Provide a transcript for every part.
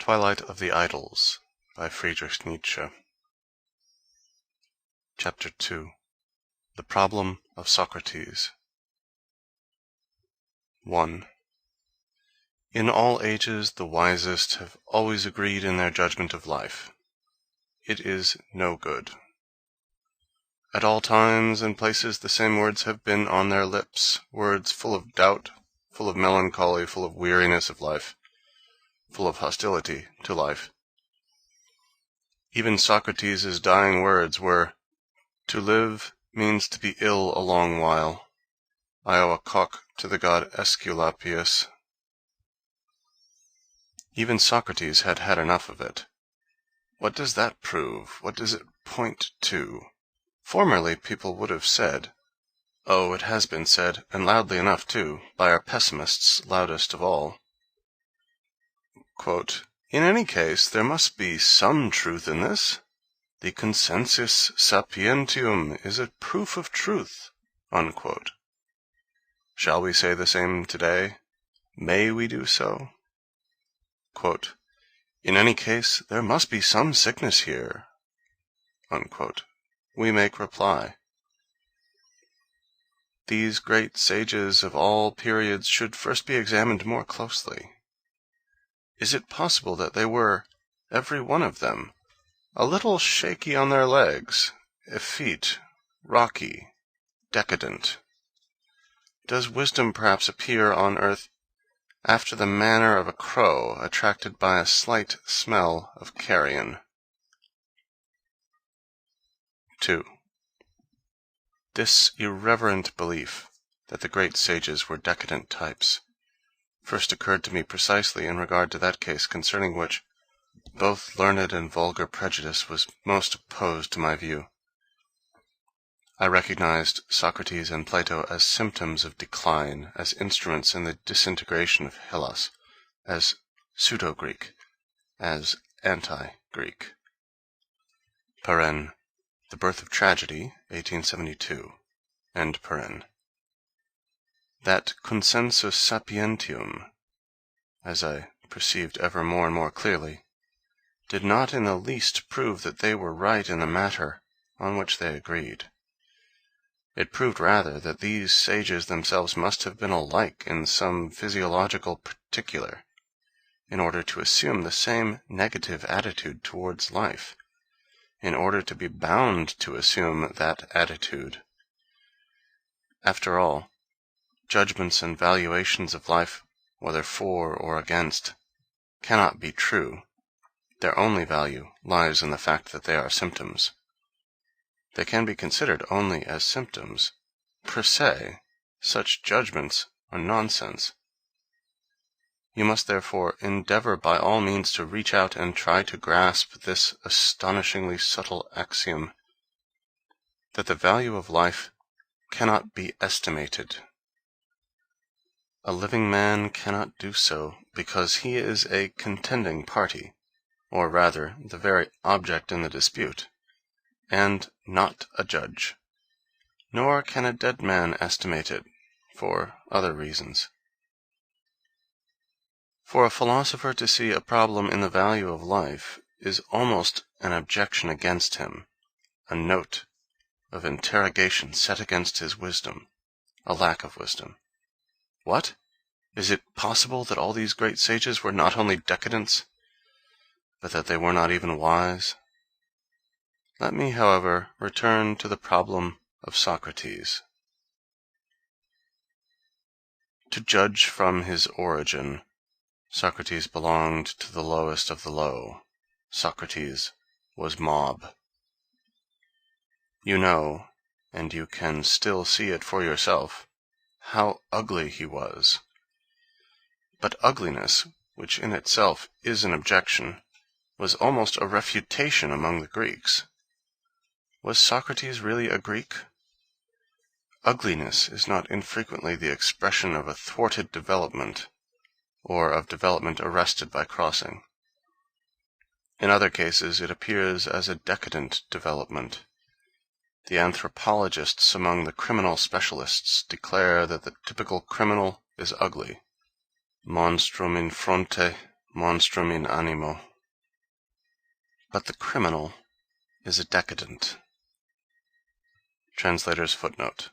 Twilight of the Idols by Friedrich Nietzsche. Chapter 2. The Problem of Socrates. 1. In all ages the wisest have always agreed in their judgment of life. It is no good. At all times and places the same words have been on their lips, words full of doubt, full of melancholy, full of weariness of life, full of hostility to life. Even Socrates' dying words were, "To live means to be ill a long while. I owe a cock to the god Aesculapius." Even Socrates had had enough of it. What does that prove? What does it point to? Formerly people would have said, oh, it has been said, and loudly enough too, by our pessimists loudest of all, quote, "In any case, there must be some truth in this. The consensus sapientium is a proof of truth," unquote. Shall we say the same today? May we do so? Quote, "In any case, there must be some sickness here," unquote. We make reply. These great sages of all periods should first be examined more closely. Is it possible that they were, every one of them, a little shaky on their legs, effete, rocky, decadent? Does wisdom perhaps appear on earth after the manner of a crow attracted by a slight smell of carrion? 2. This irreverent belief that the great sages were decadent types first occurred to me precisely in regard to that case concerning which both learned and vulgar prejudice was most opposed to my view. I recognized Socrates and Plato as symptoms of decline, as instruments in the disintegration of Hellas, as pseudo-Greek, as anti-Greek. The Birth of Tragedy, 1872. End paren. That consensus sapientium, as I perceived ever more and more clearly, did not in the least prove that they were right in the matter on which they agreed. It proved rather that these sages themselves must have been alike in some physiological particular, in order to assume the same negative attitude towards life, in order to be bound to assume that attitude. After all, judgments and valuations of life, whether for or against, cannot be true. Their only value lies in the fact that they are symptoms. They can be considered only as symptoms. Per se, such judgments are nonsense. You must therefore endeavor by all means to reach out and try to grasp this astonishingly subtle axiom, that the value of life cannot be estimated. A living man cannot do so, because he is a contending party, or rather the very object in the dispute, and not a judge. Nor can a dead man estimate it, for other reasons. For a philosopher to see a problem in the value of life is almost an objection against him, a note of interrogation set against his wisdom, a lack of wisdom. What? Is it possible that all these great sages were not only decadents, but that they were not even wise? Let me, however, return to the problem of Socrates. To judge from his origin, Socrates belonged to the lowest of the low. Socrates was mob. You know, and you can still see it for yourself, how ugly he was. But ugliness, which in itself is an objection, was almost a refutation among the Greeks. Was Socrates really a Greek? Ugliness is not infrequently the expression of a thwarted development, or of development arrested by crossing. In other cases it appears as a decadent development. The anthropologists among the criminal specialists declare that the typical criminal is ugly. Monstrum in fronte, monstrum in animo. But the criminal is a decadent. Translator's footnote.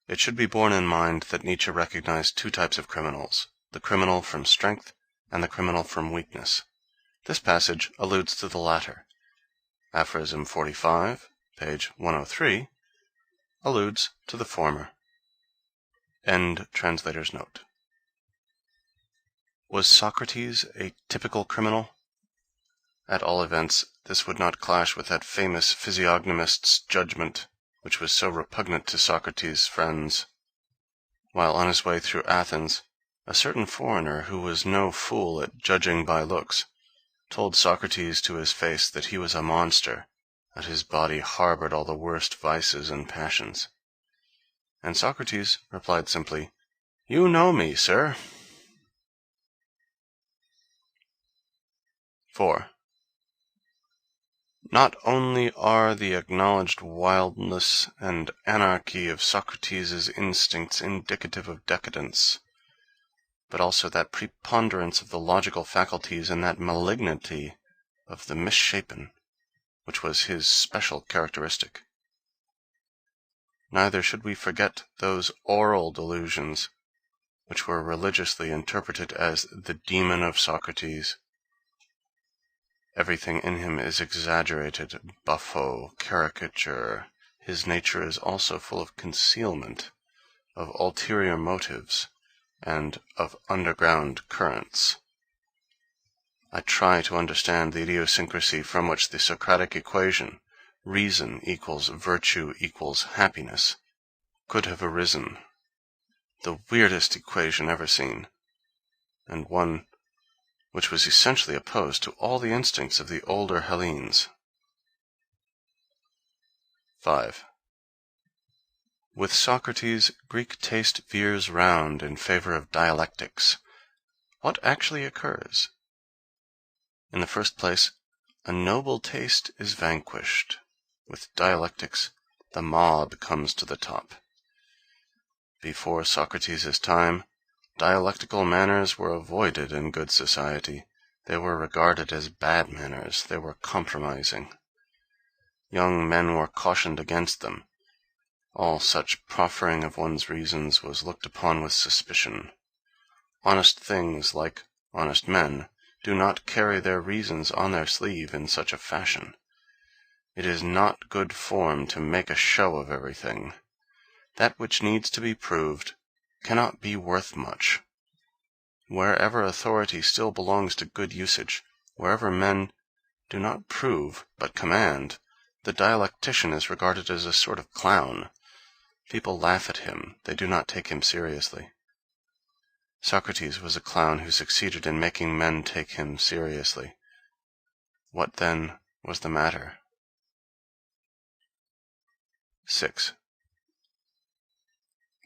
It should be borne in mind that Nietzsche recognized two types of criminals, the criminal from strength and the criminal from weakness. This passage alludes to the latter. Aphorism 45, page 103, alludes to the former. End translator's note. Was Socrates a typical criminal? At all events, this would not clash with that famous physiognomist's judgment, which was so repugnant to Socrates' friends. While on his way through Athens, a certain foreigner who was no fool at judging by looks, told Socrates to his face that he was a monster, that his body harbored all the worst vices and passions. And Socrates replied simply, "You know me, sir." 4. Not only are the acknowledged wildness and anarchy of Socrates' instincts indicative of decadence, but also that preponderance of the logical faculties and that malignity of the misshapen, which was his special characteristic. Neither should we forget those oral delusions, which were religiously interpreted as the demon of Socrates. Everything in him is exaggerated, buffo, caricature. His nature is also full of concealment, of ulterior motives, and of underground currents. I try to understand the idiosyncrasy from which the Socratic equation, reason equals virtue equals happiness, could have arisen. The weirdest equation ever seen, and one which was essentially opposed to all the instincts of the older Hellenes. 5. With Socrates, Greek taste veers round in favor of dialectics. What actually occurs? In the first place, a noble taste is vanquished. With dialectics, the mob comes to the top. Before Socrates' time, dialectical manners were avoided in good society. They were regarded as bad manners. They were compromising. Young men were cautioned against them. All such proffering of one's reasons was looked upon with suspicion. Honest things, like honest men, do not carry their reasons on their sleeve in such a fashion. It is not good form to make a show of everything. That which needs to be proved cannot be worth much. Wherever authority still belongs to good usage, wherever men do not prove but command, the dialectician is regarded as a sort of clown. People laugh at him, they do not take him seriously. Socrates was a clown who succeeded in making men take him seriously. What then was the matter? 6.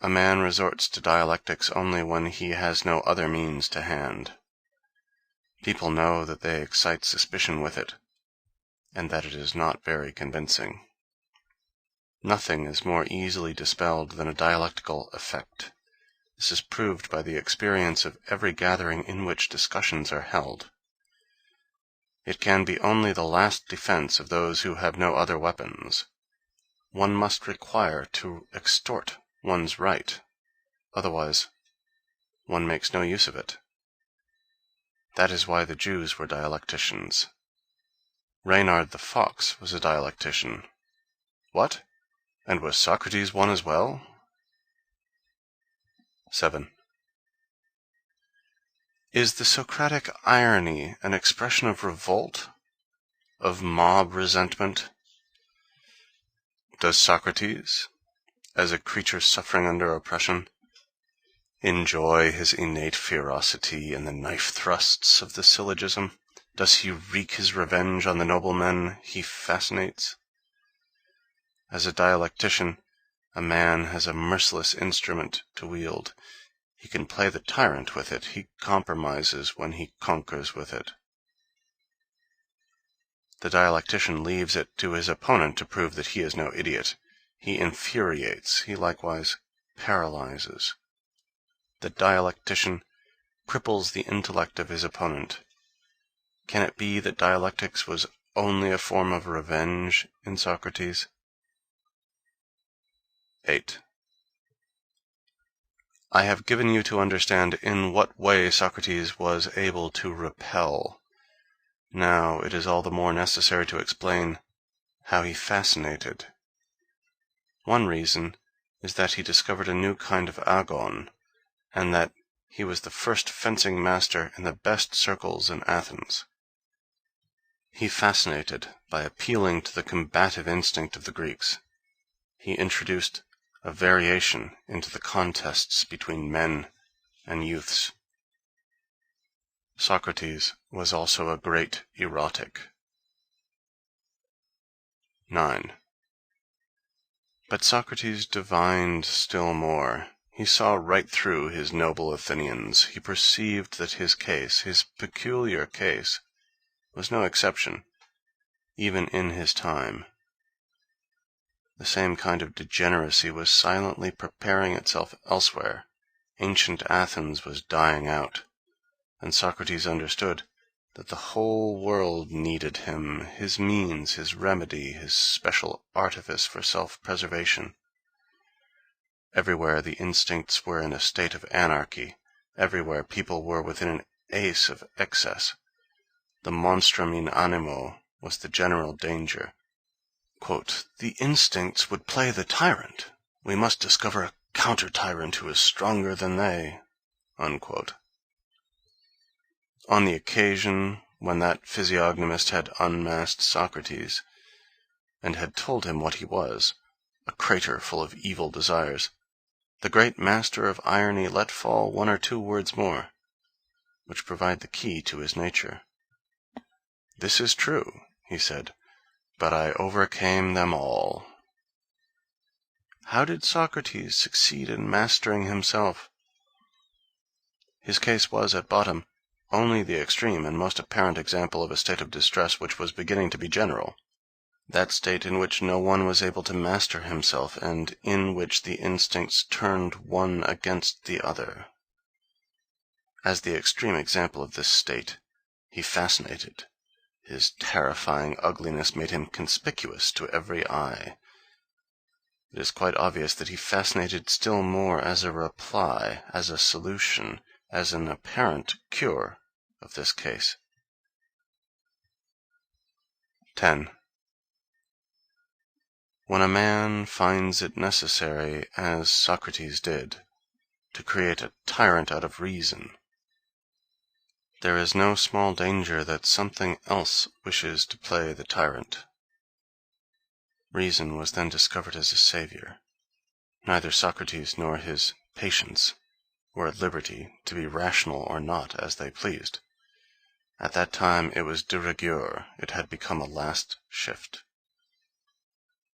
A man resorts to dialectics only when he has no other means to hand. People know that they excite suspicion with it, and that it is not very convincing. Nothing is more easily dispelled than a dialectical effect. This is proved by the experience of every gathering in which discussions are held. It can be only the last defense of those who have no other weapons. One must require to extort one's right, otherwise one makes no use of it. That is why the Jews were dialecticians. Reynard the fox was a dialectician. What? And was Socrates one as well? 7. Is the Socratic irony an expression of revolt, of mob resentment? Does Socrates, as a creature suffering under oppression, enjoy his innate ferocity in the knife thrusts of the syllogism? Does he wreak his revenge on the noblemen he fascinates? As a dialectician, a man has a merciless instrument to wield. He can play the tyrant with it. He compromises when he conquers with it. The dialectician leaves it to his opponent to prove that he is no idiot. He infuriates. He likewise paralyzes. The dialectician cripples the intellect of his opponent. Can it be that dialectics was only a form of revenge in Socrates? 8. I have given you to understand in what way Socrates was able to repel. Now it is all the more necessary to explain how he fascinated. One reason is that he discovered a new kind of agon, and that he was the first fencing master in the best circles in Athens. He fascinated by appealing to the combative instinct of the Greeks. He introduced a variation into the contests between men and youths. Socrates was also a great erotic. 9. But Socrates divined still more. He saw right through his noble Athenians. He perceived that his case, his peculiar case, was no exception, even in his time. The same kind of degeneracy was silently preparing itself elsewhere. Ancient Athens was dying out, and Socrates understood that the whole world needed him, his means, his remedy, his special artifice for self-preservation. Everywhere the instincts were in a state of anarchy, everywhere people were within an ace of excess. The monstrum in animo was the general danger. Quote, the instincts would play the tyrant. We must discover a counter-tyrant who is stronger than they. Unquote. On the occasion when that physiognomist had unmasked Socrates, and had told him what he was, a crater full of evil desires, the great master of irony let fall one or two words more, which provide the key to his nature. This is true, he said, but I overcame them all. How did Socrates succeed in mastering himself? His case was, at bottom, only the extreme and most apparent example of a state of distress which was beginning to be general, that state in which no one was able to master himself, and in which the instincts turned one against the other. As the extreme example of this state, he fascinated. His terrifying ugliness made him conspicuous to every eye. It is quite obvious that he fascinated still more as a reply, as a solution, as an apparent cure of this case. 10. When a man finds it necessary, as Socrates did, to create a tyrant out of reason, there is no small danger that something else wishes to play the tyrant. Reason was then discovered as a savior. Neither Socrates nor his patients were at liberty to be rational or not as they pleased. At that time it was de rigueur, it had become a last shift.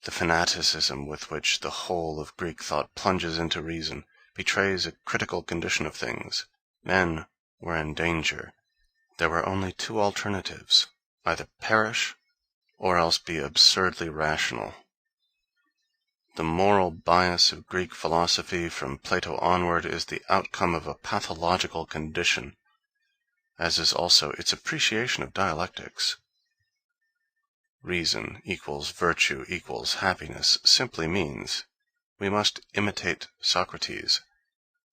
The fanaticism with which the whole of Greek thought plunges into reason betrays a critical condition of things. Men were in danger. There were only two alternatives: either perish, or else be absurdly rational. The moral bias of Greek philosophy from Plato onward is the outcome of a pathological condition, as is also its appreciation of dialectics. Reason equals virtue equals happiness simply means we must imitate Socrates,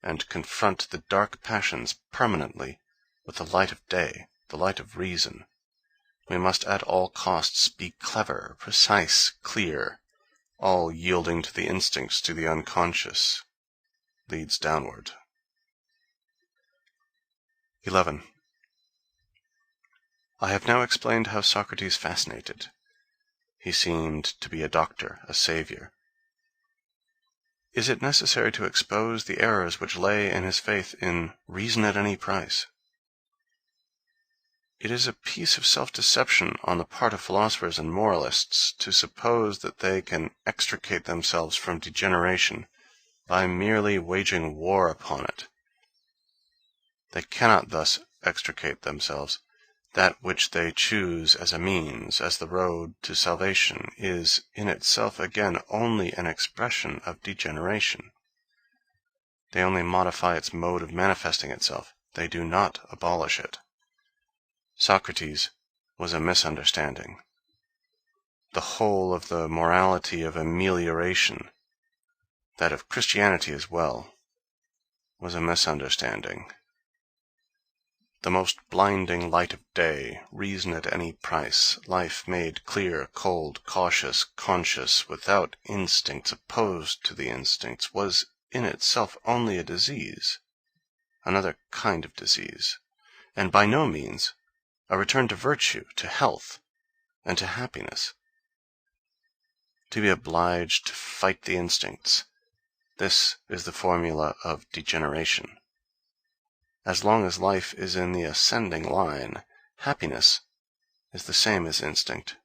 and confront the dark passions permanently with the light of day, the light of reason. We must at all costs be clever, precise, clear. All yielding to the instincts, to the unconscious, leads downward. 11. I have now explained how Socrates fascinated. He seemed to be a doctor, a savior. Is it necessary to expose the errors which lay in his faith in reason at any price? It is a piece of self-deception on the part of philosophers and moralists to suppose that they can extricate themselves from degeneration by merely waging war upon it. They cannot thus extricate themselves. That which they choose as a means, as the road to salvation, is in itself again only an expression of degeneration. They only modify its mode of manifesting itself. They do not abolish it. Socrates was a misunderstanding. The whole of the morality of amelioration, that of Christianity as well, was a misunderstanding. The most blinding light of day, reason at any price, life made clear, cold, cautious, conscious, without instincts, opposed to the instincts, was in itself only a disease, another kind of disease, and by no means a return to virtue, to health, and to happiness. To be obliged to fight the instincts, this is the formula of degeneration. As long as life is in the ascending line, happiness is the same as instinct.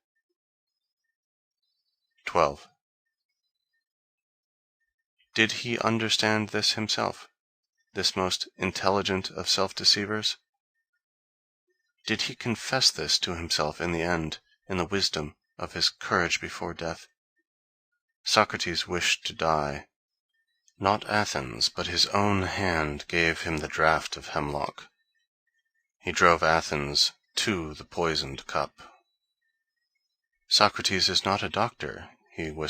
12. Did he understand this himself, this most intelligent of self-deceivers? Did he confess this to himself in the end, in the wisdom of his courage before death? Socrates wished to die. Not Athens, but his own hand gave him the draught of hemlock. He drove Athens to the poisoned cup. Socrates is not a doctor, he whispered.